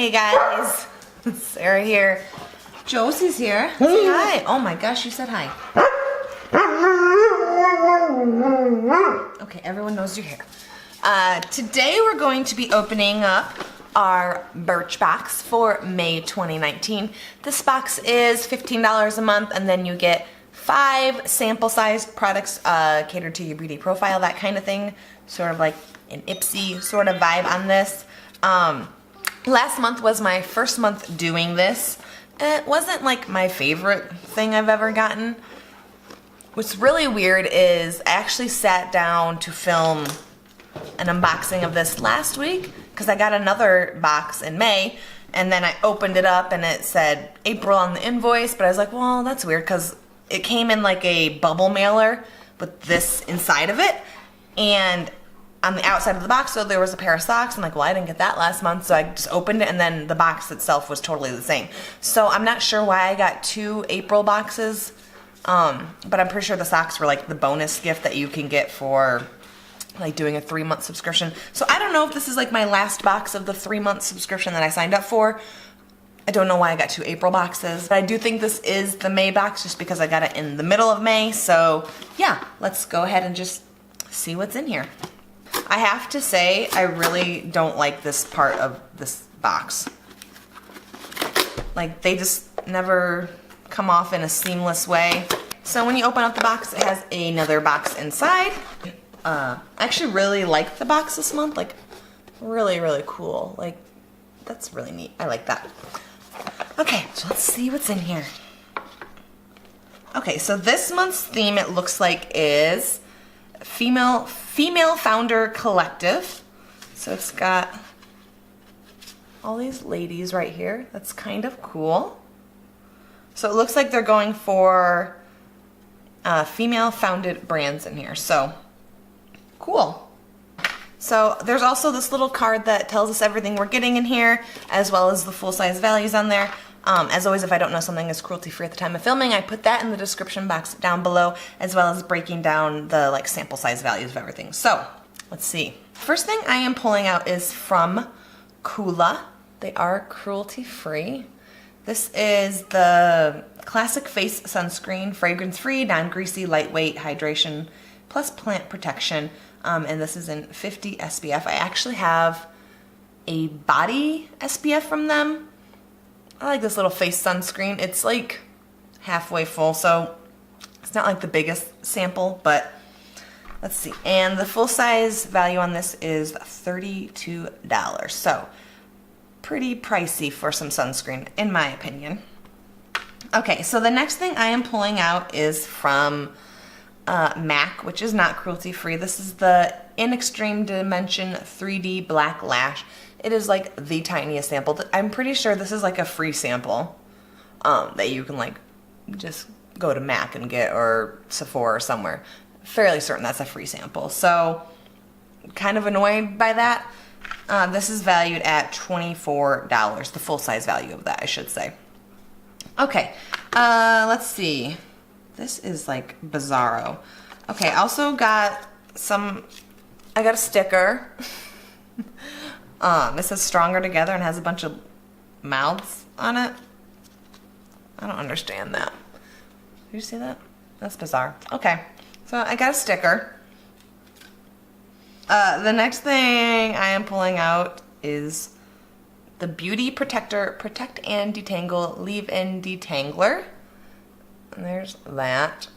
Hey guys, Sarah here. Josie's here. Say hi. Oh my gosh, you said hi. Okay, everyone knows you're here. Today we're going to be opening up our Birchbox for May 2019. This box is $15 a month, and then you get 5 sample-sized products catered to your beauty profile, that kind of thing. Sort of like an Ipsy sort of vibe on this. Last month was my first month doing this. It wasn't like my favorite thing I've ever gotten. What's really weird is I actually sat down to film an unboxing of this last week because I got another box in May, and then I opened it up and it said April on the invoice, but I was like, well, that's weird because it came in like a bubble mailer with this inside of it, and on the outside of the box, so there was a pair of socks. I'm like, well, I didn't get that last month, so I just opened it, and then the box itself was totally the same. So I'm not sure why I got 2 April boxes, but I'm pretty sure the socks were like the bonus gift that you can get for like doing a 3-month subscription. So I don't know if this is like my last box of the 3-month subscription that I signed up for. I don't know why I got 2 April boxes, but I do think this is the May box just because I got it in the middle of May. So yeah, let's go ahead and just see what's in here. I have to say, I really don't like this part of this box. Like, they just never come off in a seamless way. So when you open up the box, it has another box inside. I actually really like the box this month. Like, really, really cool. Like, that's really neat. I like that. Okay, so let's see what's in here. Okay, so this month's theme, it looks like, is Female Founder Collective. So it's got all these ladies right here. That's kind of cool. So it looks like they're going for female founded brands in here. So cool. So there's also this little card that tells us everything we're getting in here, as well as the full-size values on there. As always, if I don't know something is cruelty-free at the time of filming, I put that in the description box down below, as well as breaking down the like sample size values of everything. So let's see. First thing I am pulling out is from Kula. They are cruelty-free. This is the classic face sunscreen, fragrance-free, non-greasy, lightweight, hydration, plus plant protection. And this is in 50 SPF. I actually have a body SPF from them. I like this little face sunscreen. It's like halfway full, so it's not like the biggest sample, but let's see. And the full size value on this is $32. So pretty pricey for some sunscreen, in my opinion. Okay, so the next thing I am pulling out is from MAC, which is not cruelty free. This is the In Extreme Dimension 3D Black Lash. It is like the tiniest sample. I'm pretty sure this is like a free sample that you can like just go to MAC and get, or Sephora or somewhere. Fairly certain that's a free sample. So kind of annoyed by that. This is valued at $24, the full size value of that, I should say. Okay, let's see. This is like bizarro. Okay, I also got I got a sticker. It says Stronger Together and has a bunch of mouths on it. I don't understand that. Did you see that? That's bizarre. Okay, so I got a sticker. The next thing I am pulling out is the Beauty Protector Protect and Detangle Leave-In Detangler. And there's that.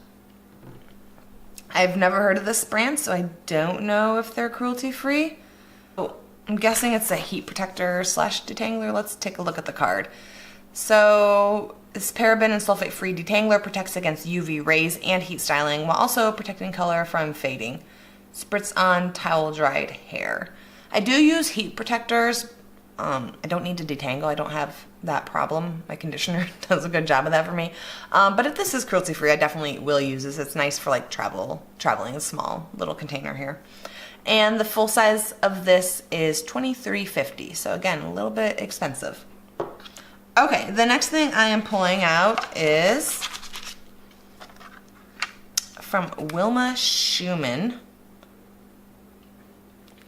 I've never heard of this brand, so I don't know if they're cruelty-free. I'm guessing it's a heat protector / detangler. Let's take a look at the card. So this paraben and sulfate-free detangler protects against UV rays and heat styling, while also protecting color from fading. Spritz on towel-dried hair. I do use heat protectors. I don't need to detangle. I don't have that problem. My conditioner does a good job of that for me. But if this is cruelty-free, I definitely will use this. It's nice for like traveling, a small little container here. And the full size of this is $23.50. So again, a little bit expensive. Okay, the next thing I am pulling out is from Wilma Schumann.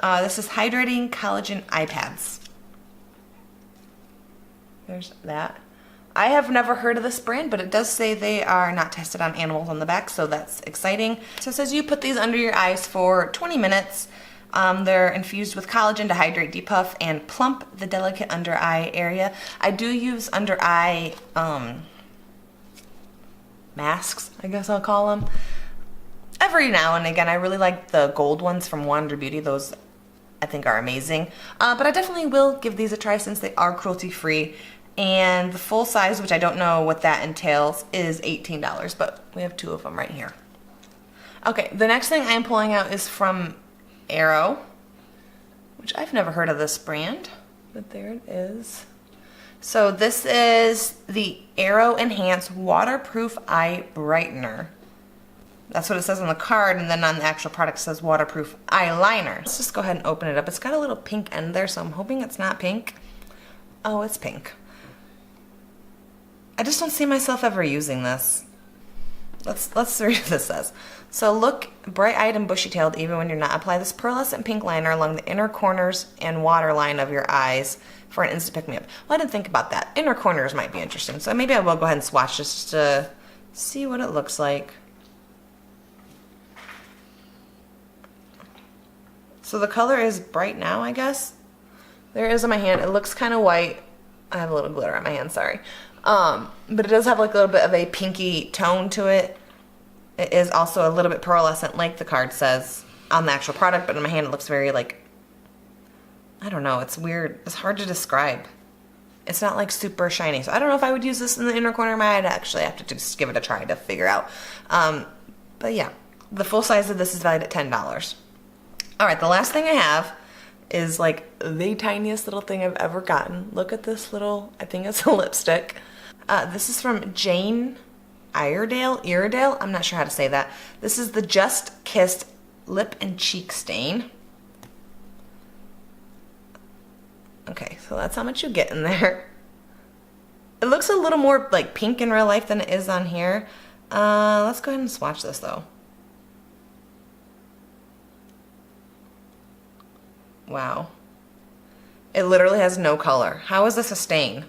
This is Hydrating Collagen Eye Pads. there's that. I have never heard of this brand, but it does say they are not tested on animals on the back, so that's exciting. So it says you put these under your eyes for 20 minutes. They're infused with collagen to hydrate, depuff, and plump the delicate under eye area. I do use under eye masks, I guess I'll call them. Every now and again. I really like the gold ones from Wander Beauty. Those I think are amazing. But I definitely will give these a try since they are cruelty free. And the full size, which I don't know what that entails, is $18, but we have 2 of them right here. Okay, the next thing I am pulling out is from Arrow, which I've never heard of this brand, but there it is. So this is the Arrow Enhance Waterproof Eye Brightener. That's what it says on the card, and then on the actual product it says waterproof eyeliner. Let's just go ahead and open it up. It's got a little pink end there, so I'm hoping it's not pink. Oh, it's pink. I just don't see myself ever using this. Let's read what this says. So look bright-eyed and bushy-tailed even when you're not. Apply this pearlescent pink liner along the inner corners and waterline of your eyes for an instant pick-me-up. Well, I didn't think about that. Inner corners might be interesting, so maybe I will go ahead and swatch just to see what it looks like. So the color is bright now, I guess. There it is on my hand. It looks kind of white. I have a little glitter on my hand, sorry. But it does have like a little bit of a pinky tone to it. It is also a little bit pearlescent like the card says on the actual product, but in my hand it looks very like, I don't know, it's weird. It's hard to describe. It's not like super shiny. So I don't know if I would use this in the inner corner of my eye. I'd actually have to just give it a try to figure out. But yeah, the full size of this is valued at $10. All right, the last thing I have is like the tiniest little thing I've ever gotten. Look at this little, I think it's a lipstick. This is from Jane Iredale, I'm not sure how to say that. This is the Just Kissed Lip and Cheek Stain. Okay, so that's how much you get in there. It looks a little more like pink in real life than it is on here. Let's go ahead and swatch this though. Wow. It literally has no color. How is this a stain?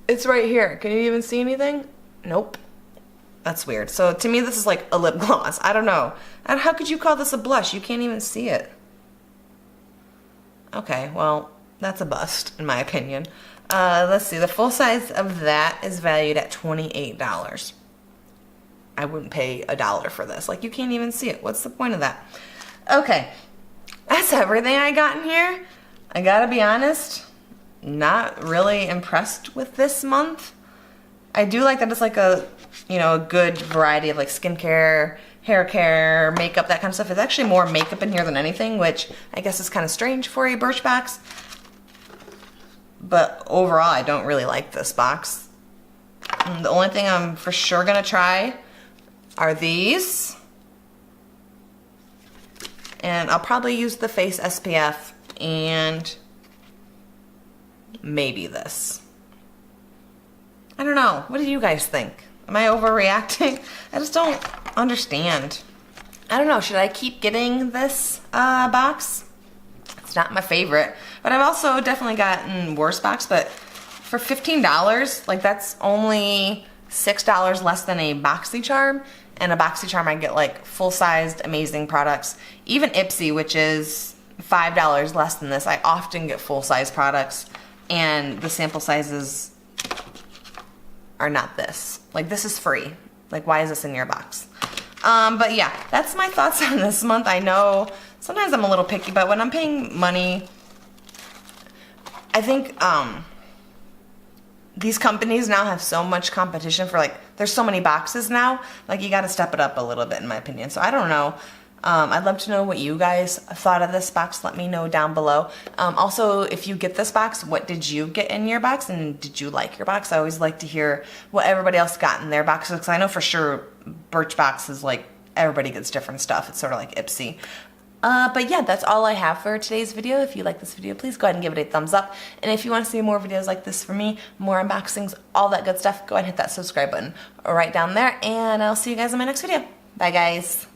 It's right here. Can you even see anything? Nope. That's weird. So to me this is like a lip gloss. I don't know. And how could you call this a blush? You can't even see it. Okay, well, that's a bust in my opinion. Let's see. The full size of that is valued at $28. I wouldn't pay $1 for this. Like, you can't even see it. What's the point of that? Okay. That's everything I got in here. I gotta be honest, not really impressed with this month. I do like that it's like a, you know, a good variety of like skincare, hair care, makeup, that kind of stuff. It's actually more makeup in here than anything, which I guess is kind of strange for a Birchbox. But overall, I don't really like this box. And the only thing I'm for sure gonna try are these. And I'll probably use the face SPF and maybe this. I don't know. What do you guys think? Am I overreacting? I just don't understand. I don't know. Should I keep getting this box? It's not my favorite. But I've also definitely gotten worse box. But for $15, like that's only $6 less than a BoxyCharm. And a BoxyCharm I get like full-sized amazing products. Even Ipsy, which is $5 less than this, I often get full-size products. And the sample sizes are not this. Like, this is free. Like, why is this in your box? But yeah, that's my thoughts on this month. I know sometimes I'm a little picky, but when I'm paying money, I think these companies now have so much competition for like, there's so many boxes now, like you gotta step it up a little bit in my opinion. So I don't know. I'd love to know what you guys thought of this box. Let me know down below. Also, if you get this box, what did you get in your box and did you like your box? I always like to hear what everybody else got in their boxes because I know for sure Birchbox is like, everybody gets different stuff. It's sort of like Ipsy. But yeah, that's all I have for today's video. If you like this video, please go ahead and give it a thumbs up. And if you want to see more videos like this from me, more unboxings, all that good stuff, go ahead and hit that subscribe button right down there. And I'll see you guys in my next video. Bye guys.